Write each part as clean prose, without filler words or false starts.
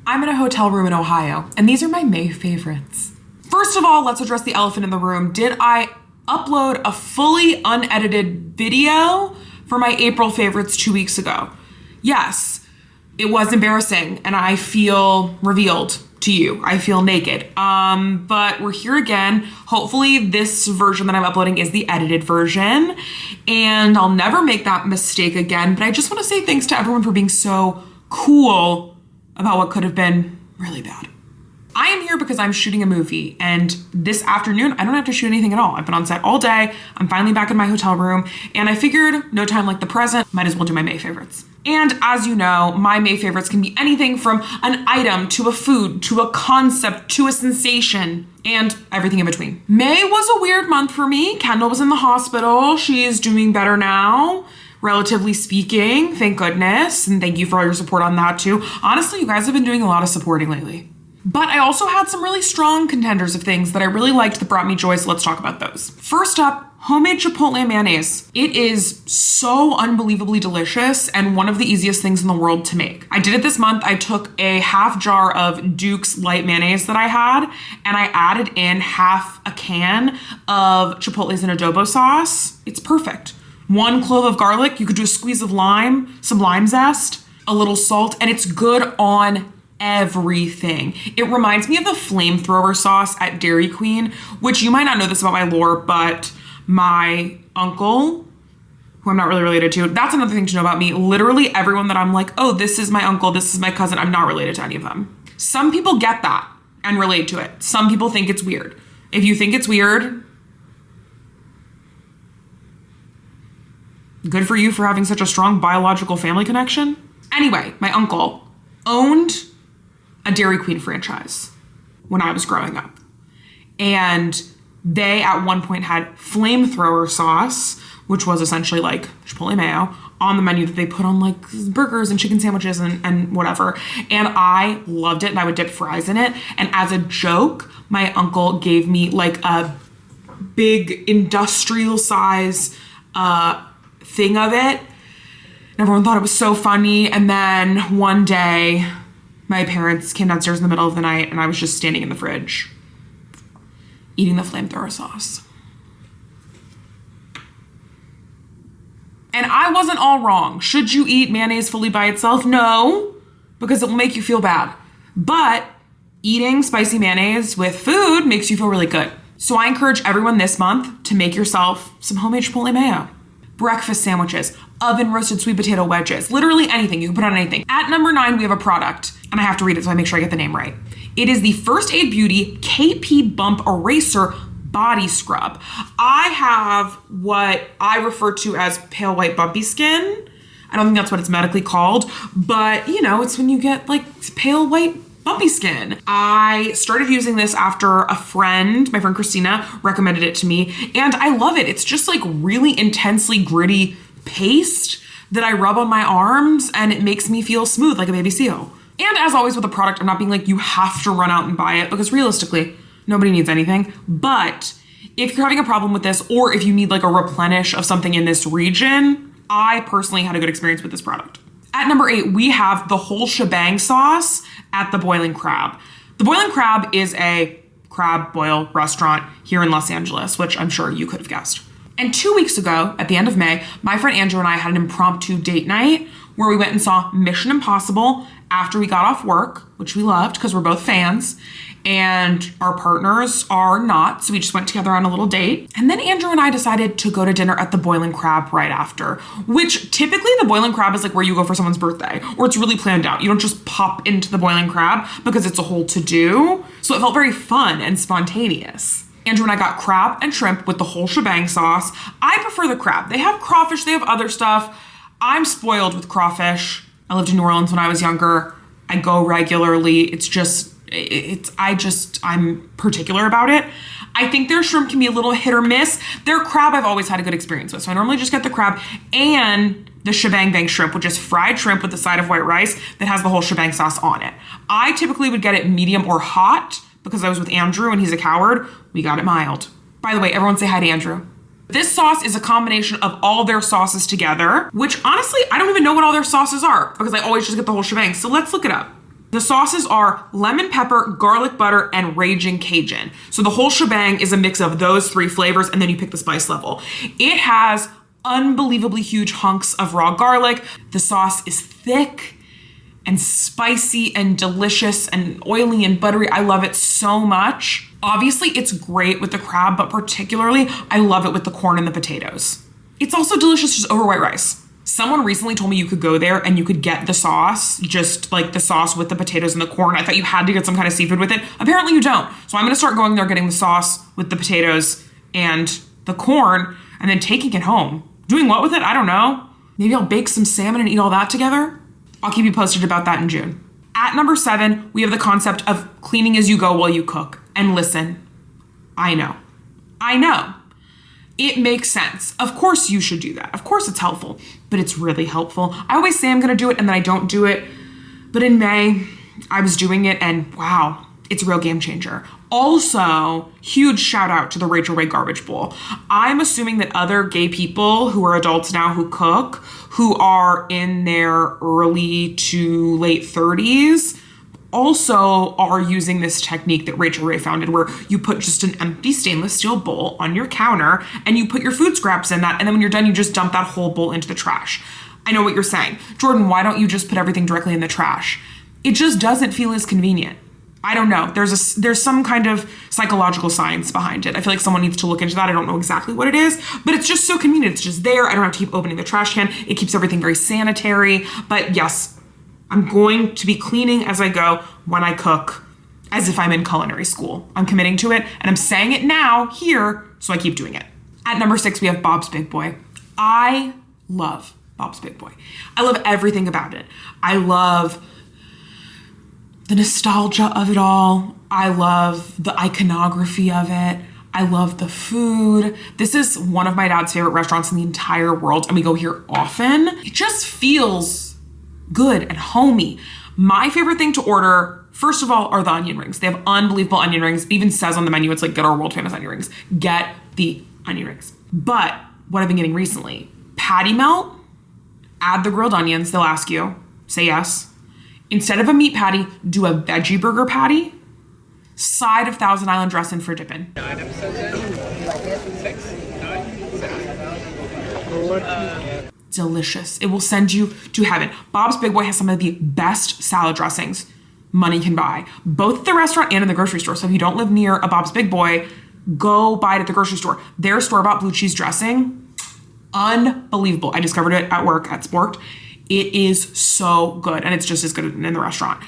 I'm in a hotel room in Ohio, and these are my May favorites. First of all, let's address the elephant in the room. Did I upload a fully unedited video for my April favorites 2 weeks ago? Yes, it was embarrassing, and I feel revealed to you. I feel naked. But we're here again. Hopefully this version that I'm uploading is the edited version, and I'll never make that mistake again. But I just want to say thanks to everyone for being so cool about what could have been really bad. I am here because I'm shooting a movie, and this afternoon, I don't have to shoot anything at all. I've been on set all day. I'm finally back in my hotel room, and I figured no time like the present, might as well do my May favorites. And as you know, my May favorites can be anything from an item to a food, to a concept, to a sensation, and everything in between. May was a weird month for me. Kendall was in the hospital. She is doing better now, relatively speaking, thank goodness. And thank you for all your support on that too. Honestly, you guys have been doing a lot of supporting lately. But I also had some really strong contenders of things that I really liked that brought me joy, so let's talk about those. First up, homemade Chipotle mayonnaise. It is so unbelievably delicious and one of the easiest things in the world to make. I did it this month. I took a half jar of Duke's light mayonnaise that I had, and I added in half a can of Chipotle's and adobo sauce. It's perfect. 1 clove of garlic. You could do a squeeze of lime, some lime zest, a little salt, and it's good on everything. It reminds me of the flamethrower sauce at Dairy Queen, which you might not know this about my lore, but my uncle, who I'm not really related to, that's another thing to know about me. Literally everyone that I'm like, oh, this is my uncle, this is my cousin, I'm not related to any of them. Some people get that and relate to it. Some people think it's weird. If you think it's weird, good for you for having such a strong biological family connection. Anyway, my uncle owned a Dairy Queen franchise when I was growing up. And they at one point had flamethrower sauce, which was essentially like Chipotle mayo, on the menu that they put on like burgers and chicken sandwiches and whatever. And I loved it, and I would dip fries in it. And as a joke, my uncle gave me like a big industrial size thing of it. And everyone thought it was so funny. And then one day, my parents came downstairs in the middle of the night, and I was just standing in the fridge eating the flamethrower sauce. And I wasn't all wrong. Should you eat mayonnaise fully by itself? No, because it will make you feel bad. But eating spicy mayonnaise with food makes you feel really good. So I encourage everyone this month to make yourself some homemade Chipotle mayo. Breakfast sandwiches, oven roasted sweet potato wedges, literally anything. You can put on anything. At number 9, we have a product, and I have to read it so I make sure I get the name right. It is the First Aid Beauty KP Bump Eraser Body Scrub. I have what I refer to as pale white bumpy skin. I don't think that's what it's medically called, but you know, it's when you get like pale white bumpy skin. I started using this after a friend, my friend Christina, recommended it to me, and I love it. It's just like really intensely gritty paste that I rub on my arms, and it makes me feel smooth like a baby seal. And as always with a product, I'm not being like, you have to run out and buy it, because realistically, nobody needs anything. But if you're having a problem with this, or if you need like a replenish of something in this region, I personally had a good experience with this product. At number 8, we have the whole shebang sauce at the Boiling Crab. The Boiling Crab is a crab boil restaurant here in Los Angeles, which I'm sure you could have guessed. And 2 weeks ago, at the end of May, my friend Andrew and I had an impromptu date night where we went and saw Mission Impossible after we got off work, which we loved because we're both fans, and our partners are not, so we just went together on a little date. And then Andrew and I decided to go to dinner at the Boiling Crab right after, which typically the Boiling Crab is like where you go for someone's birthday, or it's really planned out. You don't just pop into the Boiling Crab because it's a whole to-do. So it felt very fun and spontaneous. Andrew and I got crab and shrimp with the whole shebang sauce. I prefer the crab. They have crawfish, they have other stuff. I'm spoiled with crawfish. I lived in New Orleans when I was younger. I go regularly. I'm particular about it. I think their shrimp can be a little hit or miss. Their crab I've always had a good experience with. So I normally just get the crab and the shebang bang shrimp, which is fried shrimp with a side of white rice that has the whole shebang sauce on it. I typically would get it medium or hot because I was with Andrew and he's a coward. We got it mild. By the way, everyone say hi to Andrew. This sauce is a combination of all their sauces together, which honestly, I don't even know what all their sauces are because I always just get the whole shebang. So let's look it up. The sauces are lemon pepper, garlic butter, and raging Cajun. So the whole shebang is a mix of those 3 flavors, and then you pick the spice level. It has unbelievably huge hunks of raw garlic. The sauce is thick and spicy and delicious and oily and buttery. I love it so much. Obviously, it's great with the crab, but particularly, I love it with the corn and the potatoes. It's also delicious just over white rice. Someone recently told me you could go there and you could get the sauce, just like the sauce with the potatoes and the corn. I thought you had to get some kind of seafood with it. Apparently you don't. So I'm gonna start going there, getting the sauce with the potatoes and the corn, and then taking it home. Doing what with it? I don't know. Maybe I'll bake some salmon and eat all that together. I'll keep you posted about that in June. At number 7, we have the concept of cleaning as you go while you cook. And listen, I know. It makes sense. Of course you should do that. Of course it's helpful, but it's really helpful. I always say I'm gonna do it and then I don't do it. But in May, I was doing it and wow, it's a real game changer. Also, huge shout out to the Rachel Ray Garbage Bowl. I'm assuming that other gay people who are adults now who cook, who are in their early to late 30s, also are using this technique that Rachel Ray founded, where you put just an empty stainless steel bowl on your counter and you put your food scraps in that, and then when you're done, you just dump that whole bowl into the trash. I know what you're saying. Jordan, why don't you just put everything directly in the trash? It just doesn't feel as convenient. I don't know. There's some kind of psychological science behind it. I feel like someone needs to look into that. I don't know exactly what it is, but it's just so convenient. It's just there. I don't have to keep opening the trash can. It keeps everything very sanitary. But yes, I'm going to be cleaning as I go when I cook, as if I'm in culinary school. I'm committing to it, and I'm saying it now here, so I keep doing it. At number 6, we have Bob's Big Boy. I love Bob's Big Boy. I love everything about it. I love the nostalgia of it all. I love the iconography of it. I love the food. This is one of my dad's favorite restaurants in the entire world, and we go here often. It just feels good and homey. My favorite thing to order, first of all, are the onion rings. They have unbelievable onion rings. It even says on the menu, it's like, get our world famous onion rings. Get the onion rings. But what I've been getting recently, patty melt, add the grilled onions. They'll ask you, say yes. Instead of a meat patty, do a veggie burger patty, side of Thousand Island dressing for dipping. 9 episodes in. 6, 9, 7. Delicious. It will send you to heaven. Bob's Big Boy has some of the best salad dressings money can buy, both at the restaurant and in the grocery store. So if you don't live near a Bob's Big Boy, go buy it at the grocery store. Their store-bought blue cheese dressing, unbelievable. I discovered it at work at Sport. It is so good, and it's just as good in the restaurant.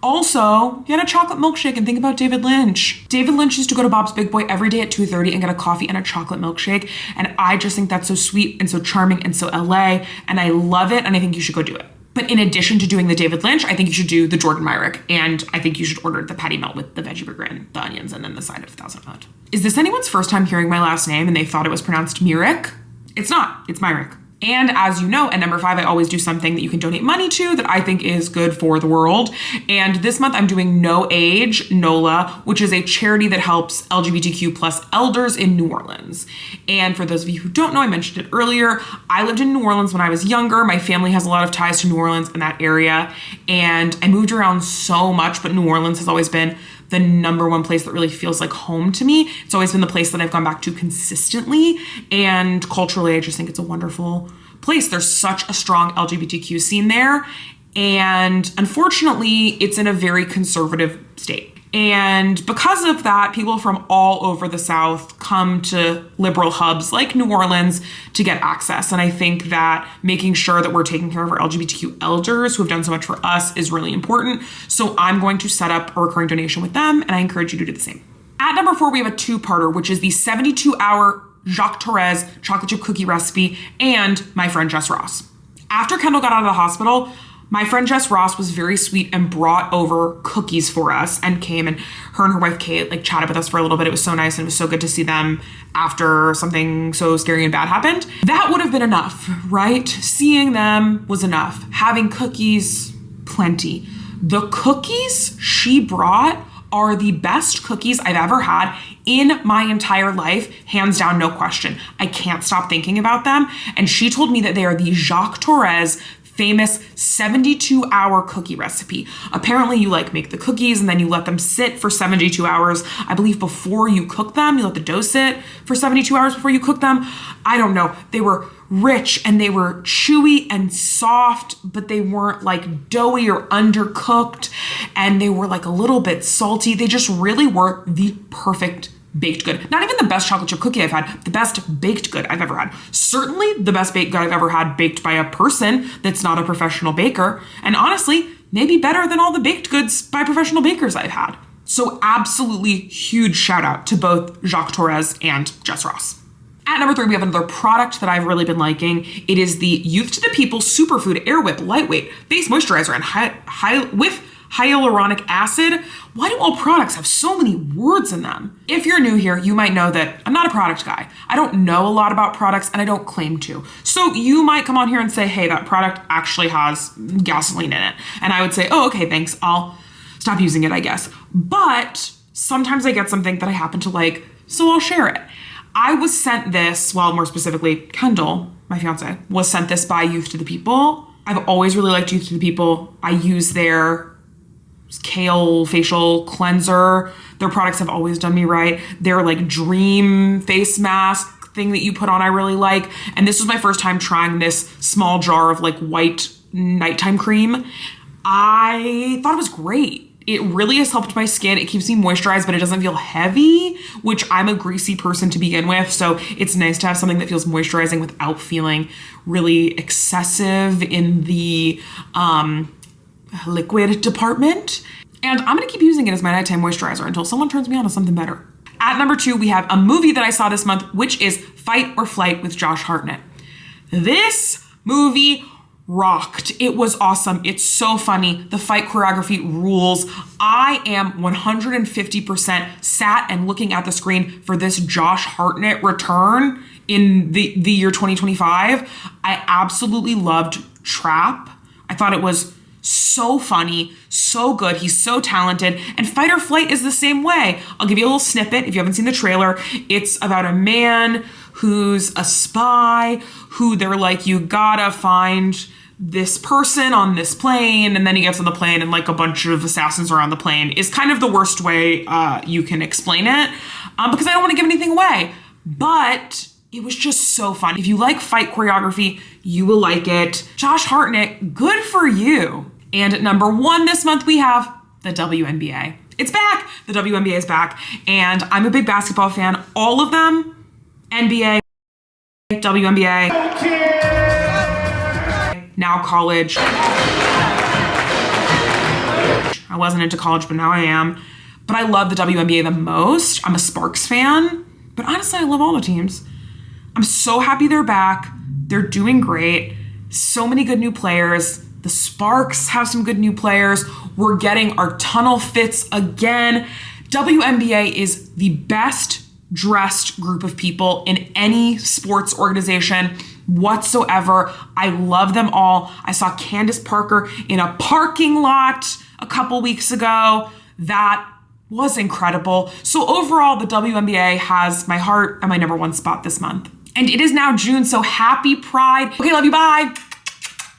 Also, get a chocolate milkshake and think about David Lynch. David Lynch used to go to Bob's Big Boy every day at 2:30 and get a coffee and a chocolate milkshake, and I just think that's so sweet and so charming and so LA, and I love it, and I think you should go do it. But in addition to doing the David Lynch, I think you should do the Jordan Myrick, and I think you should order the patty melt with the veggie burger and the onions, and then the side of Thousand Island. Is this anyone's first time hearing my last name and they thought it was pronounced Myrick? It's not. It's Myrick. And as you know, at number 5, I always do something that you can donate money to that I think is good for the world. And this month I'm doing No Age NOLA, which is a charity that helps LGBTQ plus elders in New Orleans. And for those of you who don't know, I mentioned it earlier, I lived in New Orleans when I was younger. My family has a lot of ties to New Orleans and that area. And I moved around so much, but New Orleans has always been the number one place that really feels like home to me. It's always been the place that I've gone back to consistently. And culturally, I just think it's a wonderful place. There's such a strong LGBTQ scene there. And unfortunately, it's in a very conservative state. And because of that, people from all over the South come to liberal hubs like New Orleans to get access. And I think that making sure that we're taking care of our LGBTQ elders who have done so much for us is really important. So I'm going to set up a recurring donation with them, and I encourage you to do the same. At number 4, we have a 2-parter, which is the 72-hour Jacques Torres chocolate chip cookie recipe and my friend Jess Ross. After Kendall got out of the hospital, my friend Jess Ross was very sweet and brought over cookies for us and came, and her and her wife Kate chatted with us for a little bit. It was so nice, and it was so good to see them after something so scary and bad happened. That would have been enough, right? Seeing them was enough. Having cookies, plenty. The cookies she brought are the best cookies I've ever had in my entire life, hands down, no question. I can't stop thinking about them. And she told me that they are the Jacques Torres famous 72-hour cookie recipe. Apparently you like make the cookies and then you let them sit for 72 hours. I believe before you cook them, you let the dough sit for 72 hours before you cook them. I don't know. They were rich and they were chewy and soft, but they weren't like doughy or undercooked, and they were like a little bit salty. They just really were the perfect baked good. Not even the best chocolate chip cookie I've had, the best baked good I've ever had. Certainly the best baked good I've ever had baked by a person that's not a professional baker. And honestly, maybe better than all the baked goods by professional bakers I've had. So absolutely huge shout out to both Jacques Torres and Jess Ross. At number 3, we have another product that I've really been liking. It is the Youth to the People Superfood Air Whip Lightweight Face Moisturizer and with hyaluronic acid. Why do all products have so many words in them? If you're new here, you might know that I'm not a product guy. I don't know a lot about products and I don't claim to. So you might come on here and say, hey, that product actually has gasoline in it. And I would say, oh, okay, thanks. I'll stop using it, I guess. But sometimes I get something that I happen to like, so I'll share it. I was sent this, well, more specifically, Kendall, my fiance, was sent this by Youth to the People. I've always really liked Youth to the People. I use their kale facial cleanser. Their products have always done me right. Their like dream face mask thing that you put on, I really like. And this was my first time trying this small jar of like white nighttime cream. I thought it was great. It really has helped my skin. It keeps me moisturized, but it doesn't feel heavy, which I'm a greasy person to begin with. So it's nice to have something that feels moisturizing without feeling really excessive in the liquid department. And I'm gonna keep using it as my nighttime moisturizer until someone turns me on to something better. At number 2, we have a movie that I saw this month, which is Fight or Flight with Josh Hartnett. This movie rocked. It was awesome. It's so funny. The fight choreography rules. I am 150% sat and looking at the screen for this Josh Hartnett return in the year 2025. I absolutely loved Trap. I thought it was so funny, so good. He's so talented. And Fight or Flight is the same way. I'll give you a little snippet if you haven't seen the trailer. It's about a man who's a spy, who they're like, you gotta find this person on this plane, and then he gets on the plane and like a bunch of assassins are on the plane, is kind of the worst way you can explain it, because I don't want to give anything away. But it was just so fun. If you like fight choreography, you will like it. Josh Hartnett, good for you. And at number 1 this month, we have the WNBA. It's back. The WNBA is back. And I'm a big basketball fan. All of them, NBA, WNBA, now college. I wasn't into college, but now I am. But I love the WNBA the most. I'm a Sparks fan. But honestly, I love all the teams. I'm so happy they're back. They're doing great. So many good new players. The Sparks have some good new players. We're getting our tunnel fits again. WNBA is the best dressed group of people in any sports organization whatsoever. I love them all. I saw Candace Parker in a parking lot a couple weeks ago. That was incredible. So overall, the WNBA has my heart and my number 1 spot this month. And it is now June, so happy Pride. Okay, love you, bye.